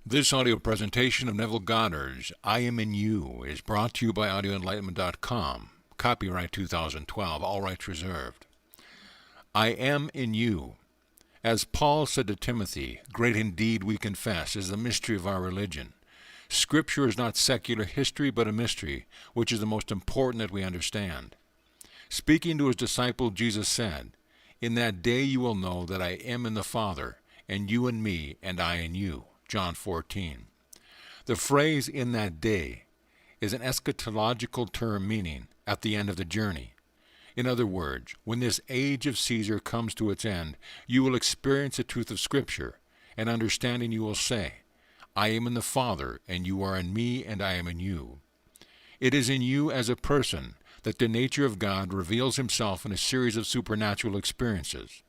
This audio presentation of Neville Goddard's I Am in You is brought to you by audioenlightenment.com. Copyright 2012, all rights reserved. I am in you. As Paul said to Timothy, great indeed we confess is the mystery of our religion. Scripture is not secular history but a mystery, which is the most important that we understand. Speaking to his disciple, Jesus said, "In that day you will know that I am in the Father, and you in me, and I in you." John 14. The phrase "in that day" is an eschatological term meaning at the end of the journey. In other words, when this age of Caesar comes to its end, you will experience the truth of Scripture, and understanding you will say, "I am in the Father, and you are in me, and I am in you." It is in you as a person that the nature of God reveals himself in a series of supernatural experiences.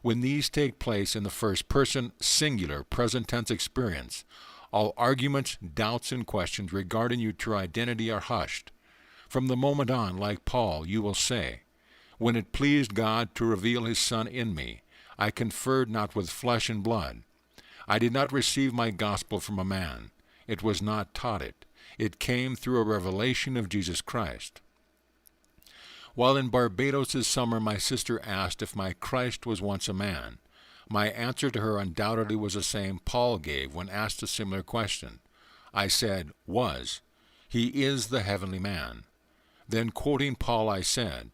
When these take place in the first person, singular, present tense experience, all arguments, doubts, and questions regarding your true identity are hushed. From the moment on, like Paul, you will say, "When it pleased God to reveal his Son in me, I conferred not with flesh and blood. I did not receive my gospel from a man. It was not taught it. It came through a revelation of Jesus Christ." While in Barbados this summer, my sister asked if my Christ was once a man. My answer to her undoubtedly was the same Paul gave when asked a similar question. I said, "Was. He is the heavenly man." Then quoting Paul, I said,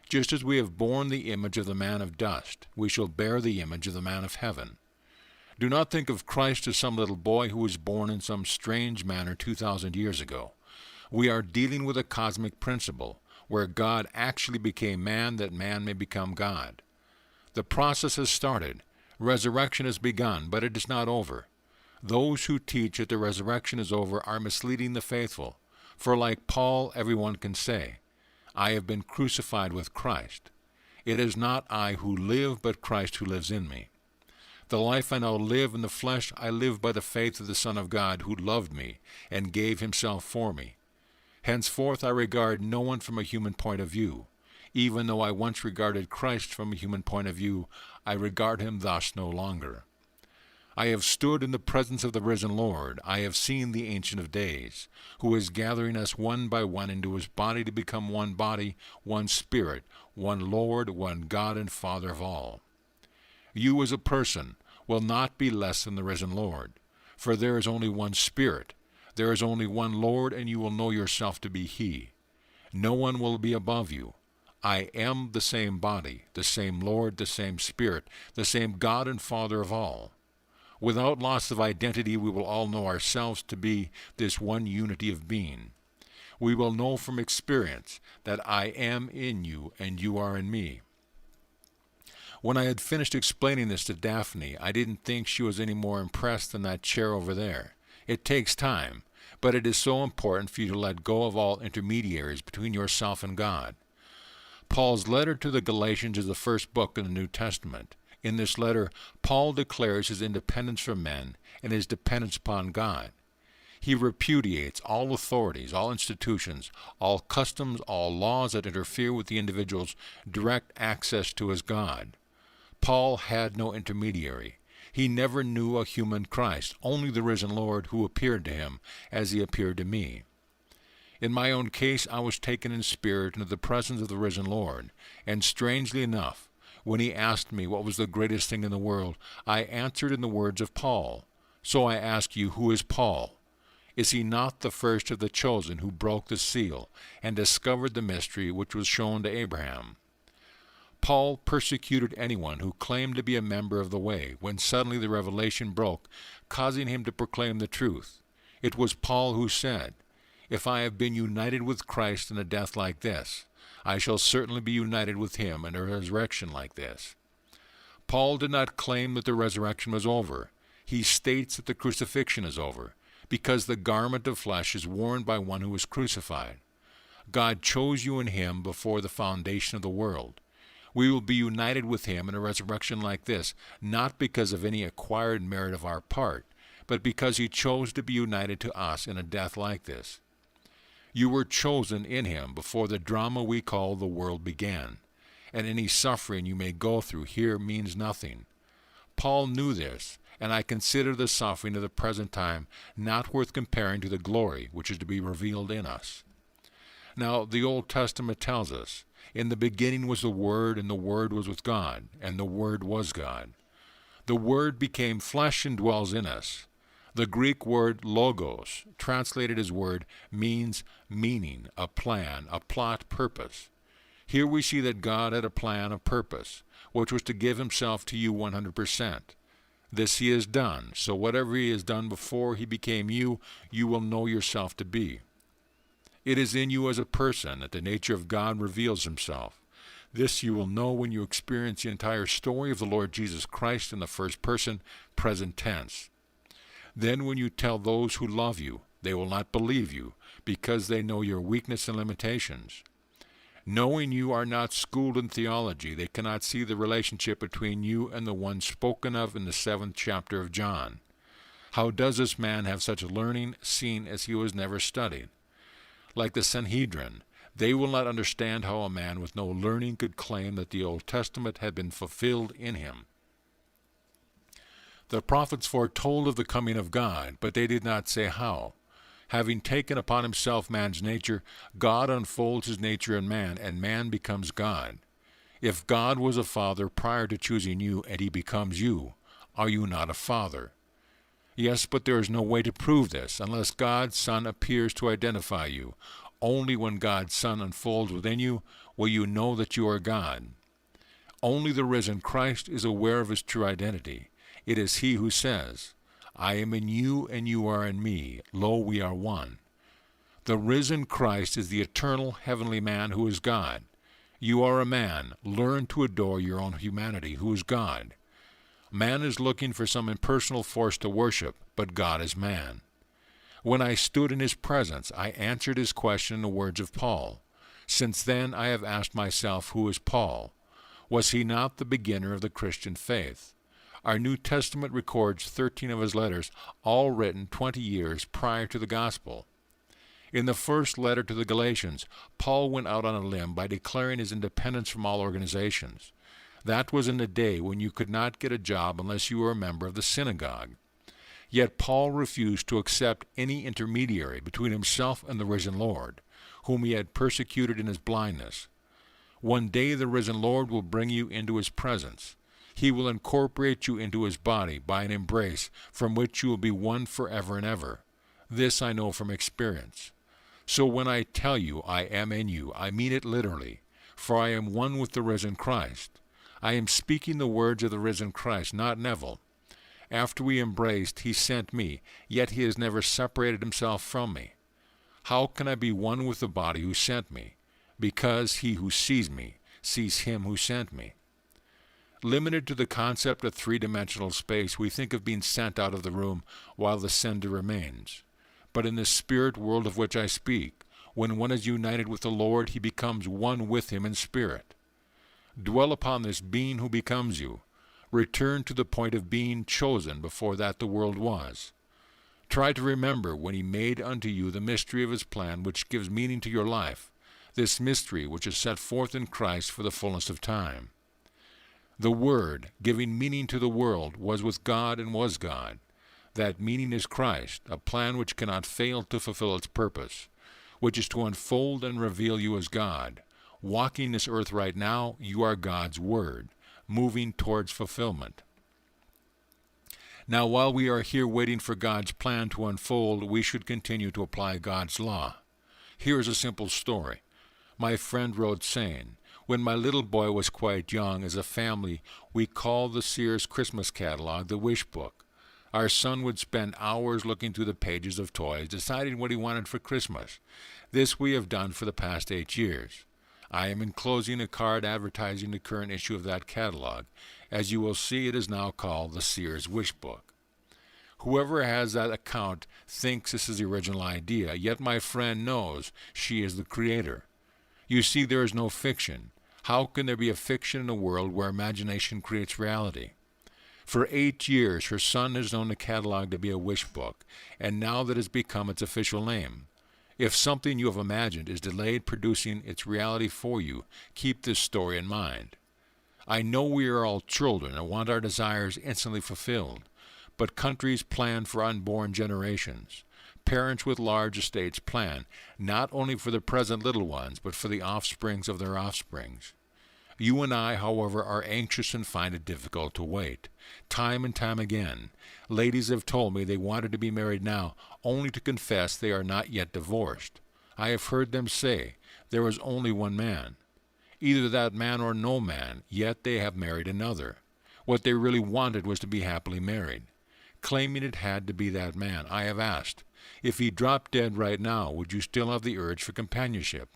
"Just as we have borne the image of the man of dust, we shall bear the image of the man of heaven." Do not think of Christ as some little boy who was born in some strange manner 2,000 years ago. We are dealing with a cosmic principle, where God actually became man that man may become God. The process has started. Resurrection has begun, but it is not over. Those who teach that the resurrection is over are misleading the faithful, for like Paul, everyone can say, "I have been crucified with Christ. It is not I who live, but Christ who lives in me. The life I now live in the flesh, I live by the faith of the Son of God who loved me and gave himself for me. Henceforth I regard no one from a human point of view. Even though I once regarded Christ from a human point of view, I regard him thus no longer. I have stood in the presence of the risen Lord. I have seen the Ancient of Days, who is gathering us one by one into his body to become one body, one Spirit, one Lord, one God and Father of all. You as a person will not be less than the risen Lord, for there is only one Spirit. There is only one Lord, and you will know yourself to be He. No one will be above you. I am the same body, the same Lord, the same Spirit, the same God and Father of all. Without loss of identity, we will all know ourselves to be this one unity of being. We will know from experience that I am in you and you are in me. When I had finished explaining this to Daphne, I didn't think she was any more impressed than that chair over there. It takes time, but it is so important for you to let go of all intermediaries between yourself and God. Paul's letter to the Galatians is the first book in the New Testament. In this letter, Paul declares his independence from men and his dependence upon God. He repudiates all authorities, all institutions, all customs, all laws that interfere with the individual's direct access to his God. Paul had no intermediary. He never knew a human Christ, only the risen Lord who appeared to him as he appeared to me. In my own case, I was taken in spirit into the presence of the risen Lord, and strangely enough, when he asked me what was the greatest thing in the world, I answered in the words of Paul. So I ask you, who is Paul? Is he not the first of the chosen who broke the seal and discovered the mystery which was shown to Abraham? Paul persecuted anyone who claimed to be a member of the way when suddenly the revelation broke, causing him to proclaim the truth. It was Paul who said, "If I have been united with Christ in a death like this, I shall certainly be united with him in a resurrection like this." Paul did not claim that the resurrection was over. He states that the crucifixion is over, because the garment of flesh is worn by one who was crucified. God chose you in him before the foundation of the world. We will be united with him in a resurrection like this, not because of any acquired merit of our part, but because he chose to be united to us in a death like this. You were chosen in him before the drama we call the world began, and any suffering you may go through here means nothing. Paul knew this, and I consider the suffering of the present time not worth comparing to the glory which is to be revealed in us. Now, the Old Testament tells us, in the beginning was the Word, and the Word was with God, and the Word was God. The Word became flesh and dwells in us. The Greek word logos, translated as word, means meaning, a plan, a plot, purpose. Here we see that God had a plan, a purpose, which was to give himself to you 100%. This he has done, so whatever he has done before he became you, you will know yourself to be. It is in you as a person that the nature of God reveals himself. This you will know when you experience the entire story of the Lord Jesus Christ in the first person, present tense. Then when you tell those who love you, they will not believe you, because they know your weakness and limitations. Knowing you are not schooled in theology, they cannot see the relationship between you and the one spoken of in the 7th chapter of John. How does this man have such learning, seeing as he was never studied? Like the Sanhedrin, they will not understand how a man with no learning could claim that the Old Testament had been fulfilled in him. The prophets foretold of the coming of God, but they did not say how. Having taken upon himself man's nature, God unfolds his nature in man, and man becomes God. If God was a father prior to choosing you, and he becomes you, are you not a father? Yes, but there is no way to prove this, unless God's Son appears to identify you. Only when God's Son unfolds within you will you know that you are God. Only the risen Christ is aware of his true identity. It is he who says, I am in you and you are in me. Lo, we are one. The risen Christ is the eternal heavenly man who is God. You are a man. Learn to adore your own humanity, who is God. Man is looking for some impersonal force to worship, but God is man. When I stood in his presence, I answered his question in the words of Paul. Since then I have asked myself, who is Paul? Was he not the beginner of the Christian faith? Our New Testament records 13 of his letters, all written 20 years prior to the gospel. In the first letter to the Galatians, Paul went out on a limb by declaring his independence from all organizations. That was in the day when you could not get a job unless you were a member of the synagogue. Yet Paul refused to accept any intermediary between himself and the risen Lord, whom he had persecuted in his blindness. One day the risen Lord will bring you into his presence. He will incorporate you into his body by an embrace from which you will be one forever and ever. This I know from experience. So when I tell you I am in you, I mean it literally, for I am one with the risen Christ. I am speaking the words of the risen Christ, not Neville. After we embraced, he sent me, yet he has never separated himself from me. How can I be one with the body who sent me? Because he who sees me sees him who sent me. Limited to the concept of three-dimensional space, we think of being sent out of the room while the sender remains. But in the spirit world of which I speak, when one is united with the Lord, he becomes one with him in spirit. Dwell upon this being who becomes you. Return to the point of being chosen before that the world was. Try to remember when he made unto you the mystery of his plan which gives meaning to your life, this mystery which is set forth in Christ for the fullness of time. The Word, giving meaning to the world, was with God and was God. That meaning is Christ, a plan which cannot fail to fulfill its purpose, which is to unfold and reveal you as God. Walking this earth right now, you are God's Word, moving towards fulfillment. Now, while we are here waiting for God's plan to unfold, we should continue to apply God's law. Here is a simple story. My friend wrote saying, when my little boy was quite young, as a family, we called the Sears Christmas catalog the Wish Book. Our son would spend hours looking through the pages of toys, deciding what he wanted for Christmas. This we have done for the past 8 years. I am enclosing a card advertising the current issue of that catalog. As you will see, it is now called the Sears Wish Book. Whoever has that account thinks this is the original idea, yet my friend knows she is the creator. You see, there is no fiction. How can there be a fiction in a world where imagination creates reality? For 8 years, her son has known the catalog to be a wish book, and now that has become its official name. If something you have imagined is delayed producing its reality for you, keep this story in mind. I know we are all children and want our desires instantly fulfilled, but countries plan for unborn generations. Parents with large estates plan, not only for the present little ones, but for the offsprings of their offsprings. You and I, however, are anxious and find it difficult to wait. Time and time again, ladies have told me they wanted to be married now, only to confess they are not yet divorced. I have heard them say, there is only one man. Either that man or no man, yet they have married another. What they really wanted was to be happily married. Claiming it had to be that man, I have asked, if he dropped dead right now, would you still have the urge for companionship?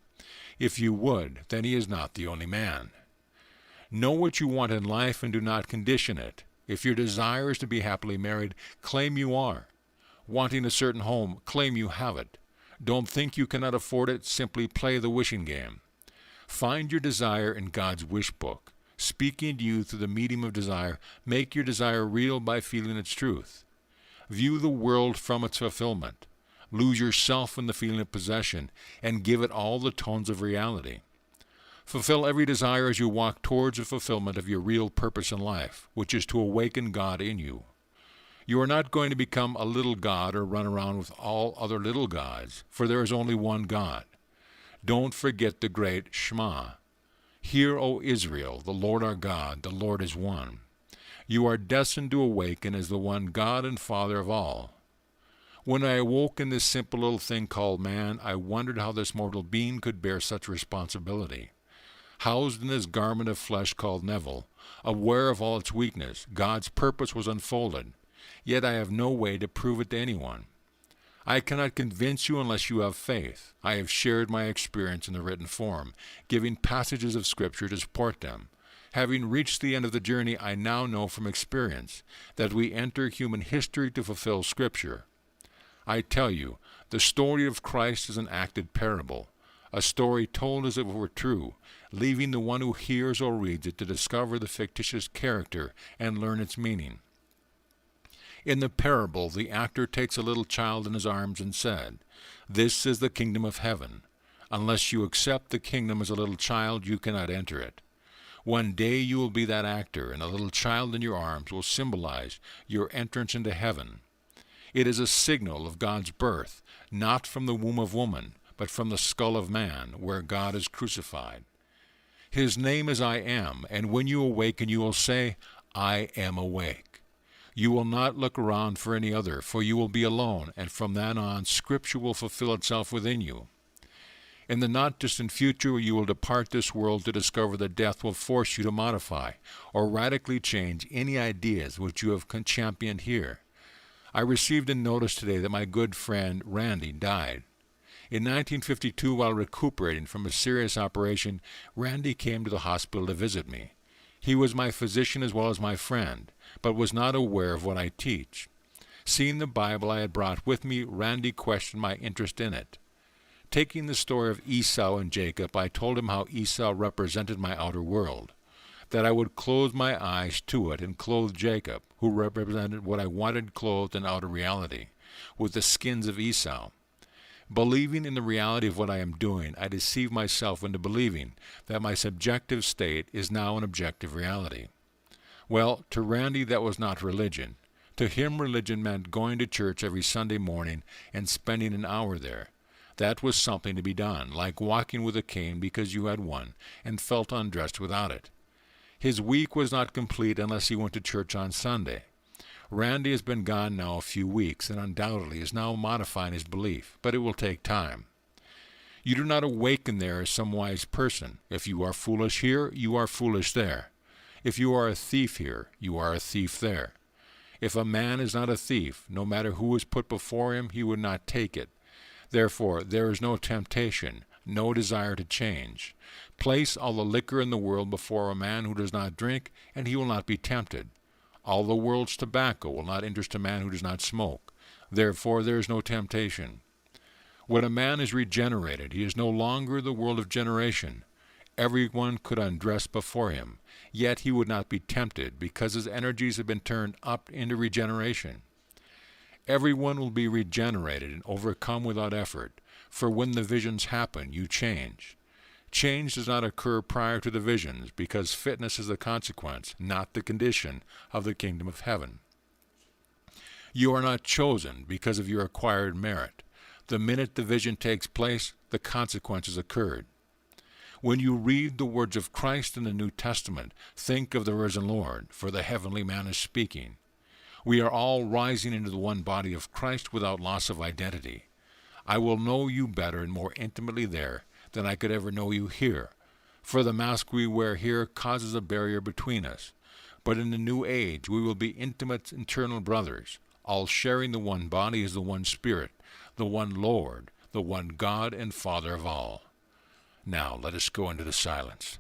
If you would, then he is not the only man. Know what you want in life and do not condition it. If your desire is to be happily married, claim you are. Wanting a certain home, claim you have it. Don't think you cannot afford it, simply play the wishing game. Find your desire in God's wish book. Speaking to you through the medium of desire, make your desire real by feeling its truth. View the world from its fulfillment. Lose yourself in the feeling of possession, and give it all the tones of reality. Fulfill every desire as you walk towards the fulfillment of your real purpose in life, which is to awaken God in you. You are not going to become a little god or run around with all other little gods, for there is only one God. Don't forget the great Shema. Hear, O Israel, the Lord our God, the Lord is one. You are destined to awaken as the one God and Father of all. When I awoke in this simple little thing called man, I wondered how this mortal being could bear such responsibility. Housed in this garment of flesh called Neville, aware of all its weakness, God's purpose was unfolded, yet I have no way to prove it to anyone. I cannot convince you unless you have faith. I have shared my experience in the written form, giving passages of Scripture to support them. Having reached the end of the journey, I now know from experience that we enter human history to fulfill Scripture. I tell you, the story of Christ is an acted parable, a story told as if it were true, leaving the one who hears or reads it to discover the fictitious character and learn its meaning. In the parable, the actor takes a little child in his arms and said, "This is the kingdom of heaven. Unless you accept the kingdom as a little child, you cannot enter it." One day you will be that actor, and the little child in your arms will symbolize your entrance into heaven. It is a signal of God's birth, not from the womb of woman, but from the skull of man, where God is crucified. His name is I Am, and when you awaken you will say, "I am awake." You will not look around for any other, for you will be alone, and from then on Scripture will fulfill itself within you. In the not-distant future you will depart this world to discover that death will force you to modify or radically change any ideas which you have championed here. I received a notice today that my good friend Randy died. In 1952, while recuperating from a serious operation, Randy came to the hospital to visit me. He was my physician as well as my friend, but was not aware of what I teach. Seeing the Bible I had brought with me, Randy questioned my interest in it. Taking the story of Esau and Jacob, I told him how Esau represented my outer world, that I would close my eyes to it and clothe Jacob, who represented what I wanted clothed in outer reality, with the skins of Esau. Believing in the reality of what I am doing, I deceive myself into believing that my subjective state is now an objective reality. Well, to Randy that was not religion. To him religion meant going to church every Sunday morning and spending an hour there. That was something to be done, like walking with a cane because you had one, and felt undressed without it. His week was not complete unless he went to church on Sunday. Randy has been gone now a few weeks, and undoubtedly is now modifying his belief, but it will take time. You do not awaken there as some wise person. If you are foolish here, you are foolish there. If you are a thief here, you are a thief there. If a man is not a thief, no matter who is put before him, he would not take it. Therefore, there is no temptation, no desire to change. Place all the liquor in the world before a man who does not drink, and he will not be tempted. All the world's tobacco will not interest a man who does not smoke. Therefore, there is no temptation. When a man is regenerated, he is no longer the world of generation. Everyone could undress before him, yet he would not be tempted, because his energies have been turned up into regeneration. Everyone will be regenerated and overcome without effort, for when the visions happen, you change. Change does not occur prior to the visions, because fitness is the consequence, not the condition, of the kingdom of heaven. You are not chosen because of your acquired merit. The minute the vision takes place, the consequences occurred. When you read the words of Christ in the New Testament, think of the risen Lord, for the heavenly man is speaking. We are all rising into the one body of Christ without loss of identity. I will know you better and more intimately there than I could ever know you here, for the mask we wear here causes a barrier between us. But in the new age we will be intimate eternal brothers, all sharing the one body as the one Spirit, the one Lord, the one God and Father of all. Now let us go into the silence.